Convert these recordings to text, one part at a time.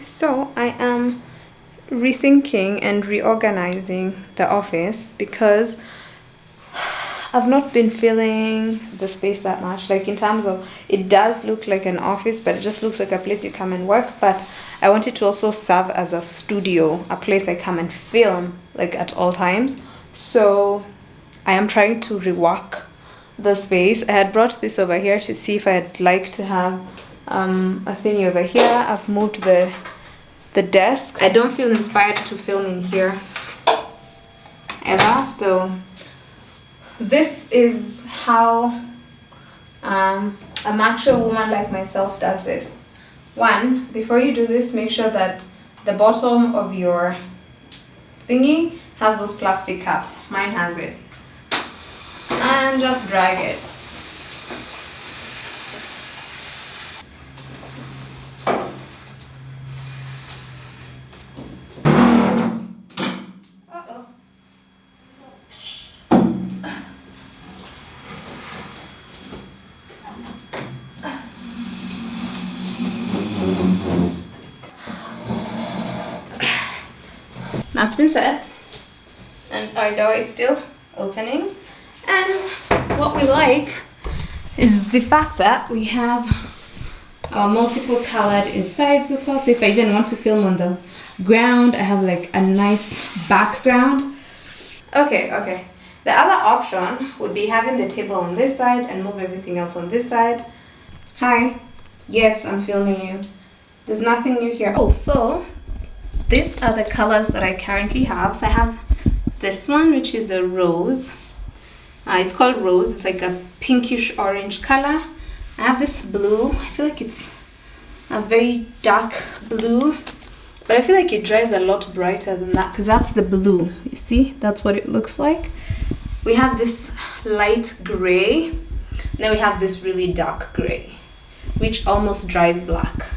So I am rethinking and reorganizing the office because I've not been feeling the space that much. Like in terms of, it does look like an office, but it just looks like a place you come and work. But I want it to also serve as a studio, a place I come and film like at all times. So I am trying to rework the space. I had brought this over here to see if I'd like to have a thingy over here. I've moved the desk. I don't feel inspired to film in here ever, so this is how a mature woman like myself does this. One, before you do this, make sure that the bottom of your thingy has those plastic caps. Mine has it. And just drag it. That's been set, and our door is still opening. And what we like is the fact that we have our multiple colored insides, of course. If I even want to film on the ground, I have like a nice background. Okay. The other option would be having the table on this side and move everything else on this side. Hi. Yes, I'm filming you. There's nothing new here. Oh, so these are the colors that I currently have. So I have this one, which is a rose. It's called rose. It's like a pinkish orange color. I have this blue. I feel like it's a very dark blue, but I feel like it dries a lot brighter than that because that's the blue. You see, that's what it looks like. We have this light gray, and then we have this really dark gray, which almost dries black.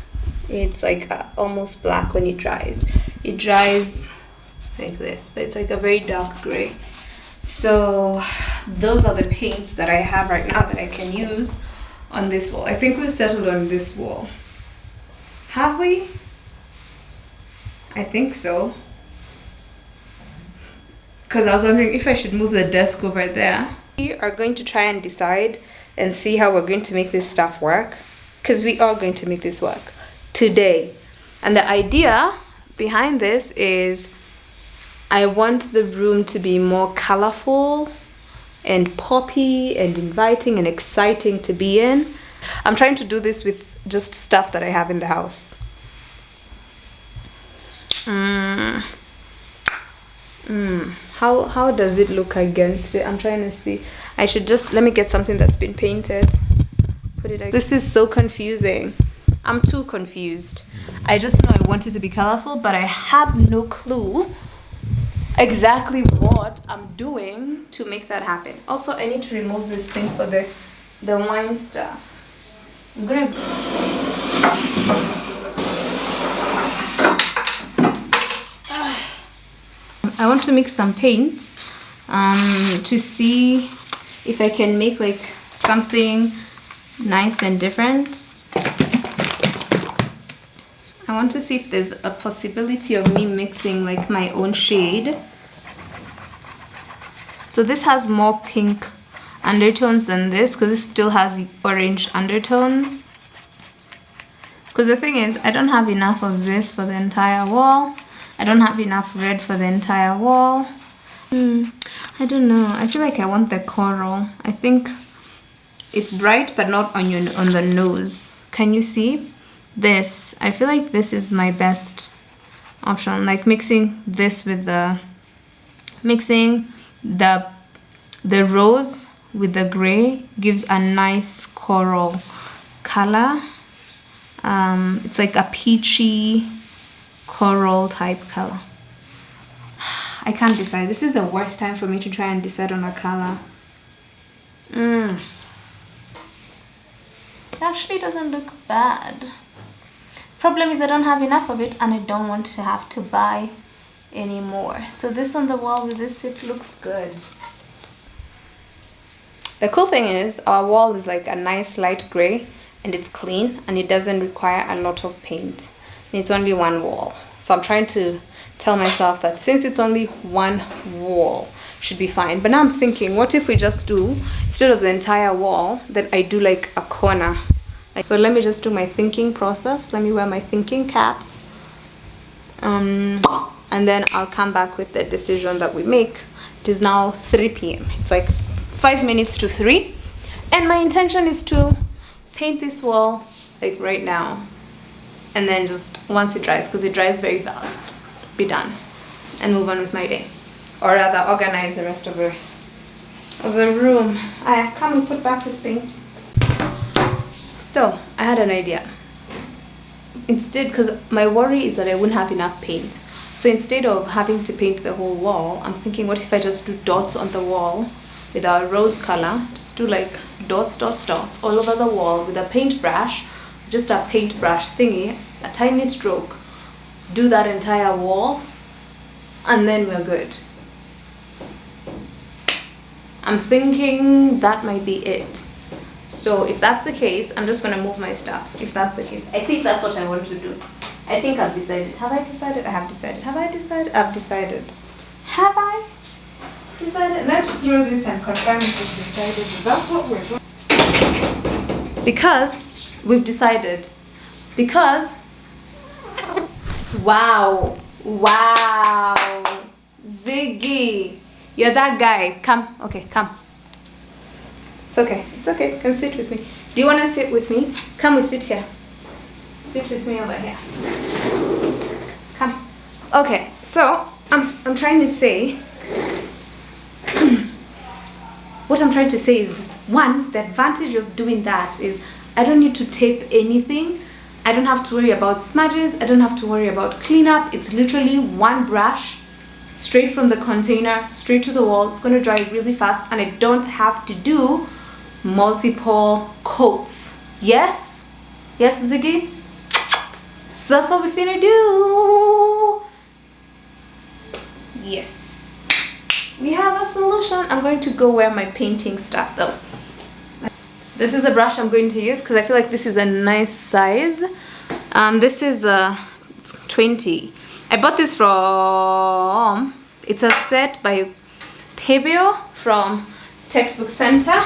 It's like almost black when it dries. It dries like this, but it's like a very dark gray. So those are the paints that I have right now that I can use on this wall. I think we've settled on this wall. Have we? I think so. Because I was wondering if I should move the desk over there. We are going to try and decide and see how we're going to make this stuff work. Because we are going to make this work today. And the idea behind this is I want the room to be more colorful and poppy and inviting and exciting to be in. I'm trying to do this with just stuff that I have in the house. How does it look against it? I'm trying to see. I should just, let me get something that's been painted. Put it. This is so confusing. I'm too confused. I just know I want it to be colorful, but I have no clue exactly what I'm doing to make that happen. Also, I need to remove this thing for the wine stuff. I'm gonna I want to mix some paints to see if I can make like something nice and different. I want to see if there's a possibility of me mixing like my own shade. So this has more pink undertones than this because this still has orange undertones. Because the thing is, I don't have enough of this for the entire wall. I don't have enough red for the entire wall. I don't know. I feel like I want the coral. I think it's bright but not on the nose. Can you see? This, I feel like this is my best option, like mixing this with the rose with the gray gives a nice coral color. It's like a peachy coral type color. I can't decide. This is the worst time for me to try and decide on a color. It actually doesn't look bad. Problem is I don't have enough of it and I don't want to have to buy any more. So this on the wall with this, it looks good. The cool thing is our wall is like a nice light gray and it's clean and it doesn't require a lot of paint. It's only one wall. So I'm trying to tell myself that since it's only one wall, should be fine. But now I'm thinking, what if we just do, instead of the entire wall, that I do like a corner. So let me just do my thinking process. Let me wear my thinking cap. And then I'll come back with the decision that we make. It is now 3 p.m. It's like 5 minutes to 3. And my intention is to paint this wall like right now. And then just once it dries, because it dries very fast, be done and move on with my day. Or rather organize the rest of the room. Come and put back this paint. So I had an idea. Instead, because my worry is that I wouldn't have enough paint. So instead of having to paint the whole wall, I'm thinking, what if I just do dots on the wall with our rose color? Just do like dots, dots, dots all over the wall with a paintbrush, just a paintbrush thingy, a tiny stroke. Do that entire wall, and then we're good. I'm thinking that might be it. So if that's the case, I'm just gonna move my stuff. If that's the case, I think that's what I want to do. I think I've decided. Have I decided? I have decided. Have I decided? I've decided. Have I decided? Let's throw this and confirm if we've decided. That's what we're doing. Because we've decided. Because wow, Ziggy, you're that guy. Come, okay, come. It's okay. It's okay. You can sit with me. Do you want to sit with me? Come, we sit here. Sit with me over here. Come. Okay, so I'm trying to say, what I'm trying to say is, one, the advantage of doing that is I don't need to tape anything. I don't have to worry about smudges. I don't have to worry about cleanup. It's literally one brush, straight from the container, straight to the wall. It's going to dry really fast, and I don't have to do multiple coats. Yes? Yes, Ziggy? So that's what we're finna do. Yes. We have a solution. I'm going to go wear my painting stuff though. This is a brush I'm going to use because I feel like this is a nice size. This is it's 20. I bought this from, it's a set by Pebeo from Textbook Center.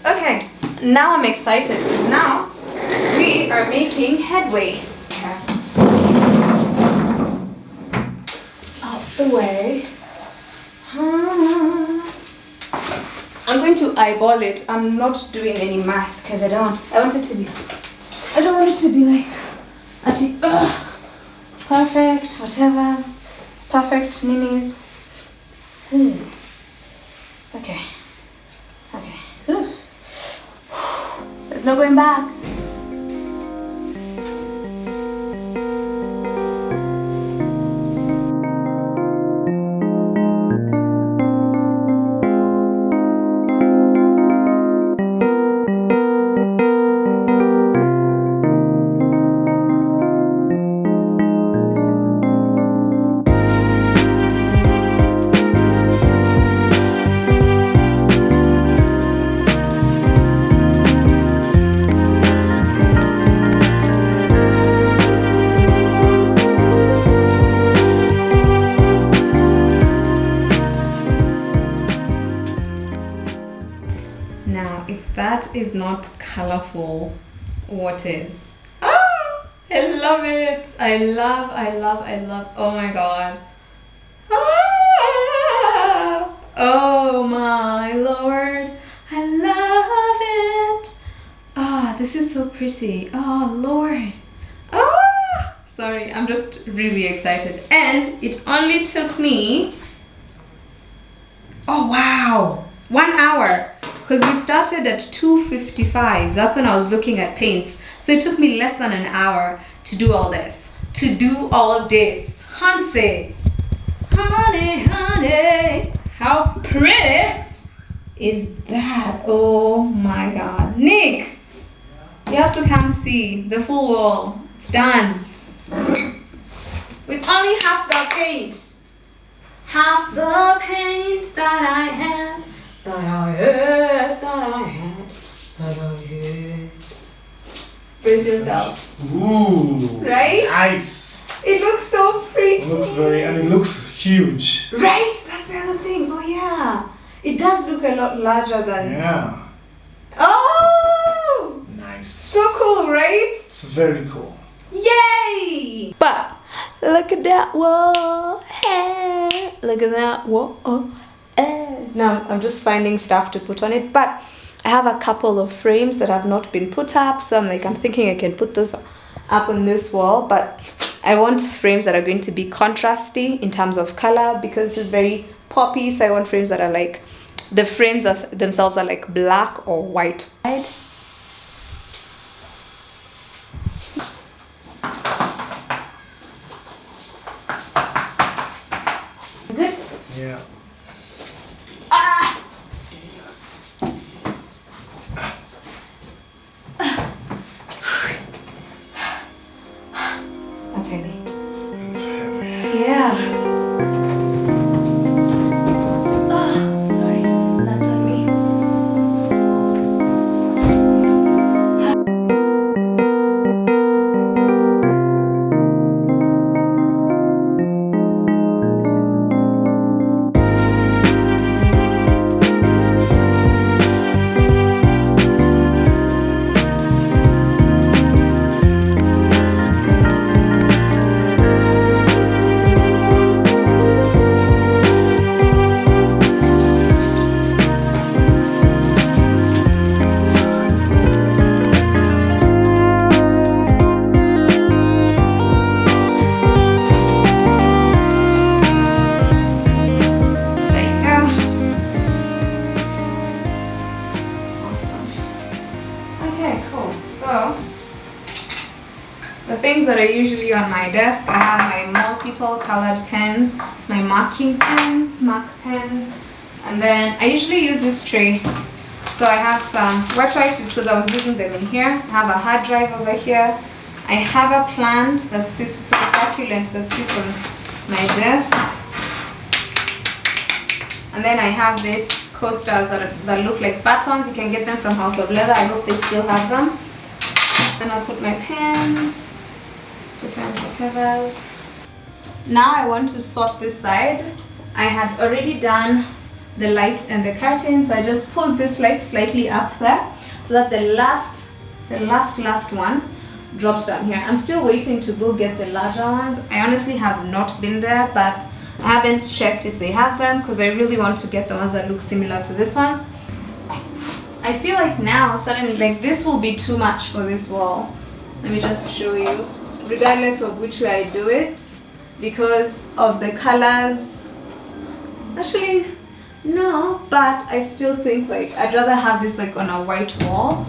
Okay, now I'm excited because now we are making headway. Out the way. I'm going to eyeball it. I'm not doing any math because I don't want it to be like perfect, whatever. Perfect minis. Okay. There's no going back. That is not colorful. What is? Ah, I love it. I love. Oh my god. Ah, oh my lord. I love it. Ah, this is so pretty. Oh lord. Ah, sorry, I'm just really excited. And it only took me, oh wow, 1 hour. Because we started at 2:55. That's when I was looking at paints. So it took me less than an hour to do all this. Hansi. Honey. How pretty is that? Oh my god. Nick, you have to come see the full wall. It's done. With only half the paint. Half the paint that I had. That I had. Brace yourself. Ooh. Right? Nice. It looks so pretty. It looks and it looks huge. Right? That's the other thing. Oh yeah. It does look a lot larger than... Yeah. Oh! Nice. So cool, right? It's very cool. Yay! But look at that wall. Hey, look at that wall. Hey. Now I'm just finding stuff to put on it, but I have a couple of frames that have not been put up, so I'm thinking I can put those up on this wall, but I want frames that are going to be contrasty in terms of color because it's very poppy, so I want frames that are like, the frames themselves are like black or white. Good? Yeah. Ah! That's heavy. It's heavy. Yeah. Oh, sorry. That's on me. Things that are usually on my desk, I have my multiple colored pens, my marking pens, mark pens, and then I usually use this tray. So I have some wet wipes because I was using them in here. I have a hard drive over here. I have a plant that sits, it's a succulent that sits on my desk. And then I have these coasters that look like buttons. You can get them from House of Leather. I hope they still have them. Then I'll put my pens, different whatevers. Now I want to sort this side. I had already done the light and the curtain, so I just pulled this light slightly up there so that the last one drops down here. I'm still waiting to go get the larger ones. I honestly have not been there, but I haven't checked if they have them because I really want to get the ones that look similar to this ones. I feel like now suddenly like this will be too much for this wall. Let me just show you, regardless of which way I do it, because of the colors. Actually no, but I still think like I'd rather have this like on a white wall.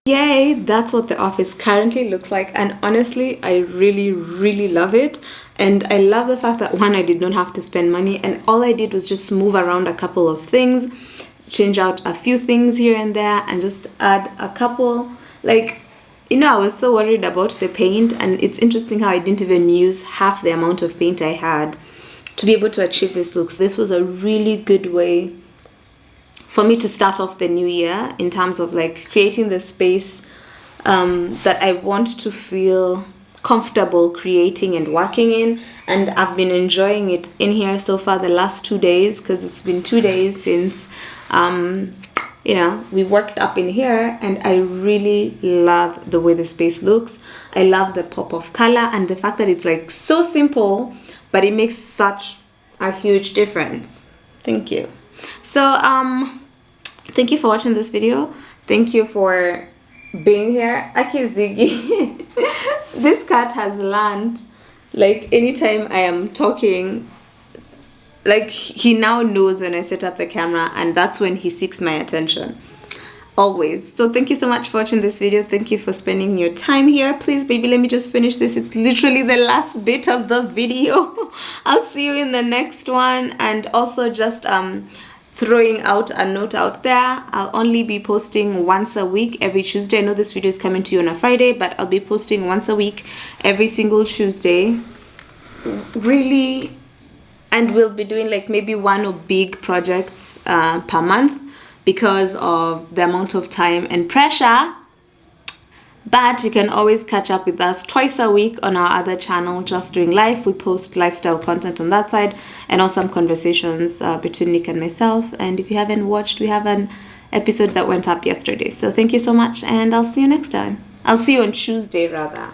Yay, that's what the office currently looks like, and honestly I really love it. And I love the fact that, one, I did not have to spend money, and all I did was just move around a couple of things, change out a few things here and there, and just add a couple. Like, you know, I was so worried about the paint, and it's interesting how I didn't even use half the amount of paint I had to be able to achieve this look. This was a really good way for me to start off the new year in terms of like creating the space that I want to feel comfortable creating and working in. And I've been enjoying it in here so far the last 2 days, because it's been 2 days since you know, we worked up in here, and I really love the way the space looks. I love the pop of color and the fact that it's like so simple, but it makes such a huge difference. Thank you. So thank you for watching this video. Thank you for being here. Aki Ziggy. This cat has learned, like, anytime I am talking, like, he now knows when I set up the camera, and that's when he seeks my attention. Always. So thank you so much for watching this video. Thank you for spending your time here. Please, baby, let me just finish this. It's literally the last bit of the video. I'll see you in the next one. And also just throwing out a note out there, I'll only be posting once a week every Tuesday. I know this video is coming to you on a Friday, but I'll be posting once a week every single Tuesday. Really. And we'll be doing like maybe one or big projects per month, because of the amount of time and pressure. But you can always catch up with us twice a week on our other channel, Just Doing Life. We post lifestyle content on that side, and awesome conversations between Nick and myself. And if you haven't watched, we have an episode that went up yesterday. So thank you so much, and I'll see you next time. I'll see you on Tuesday rather.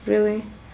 Really?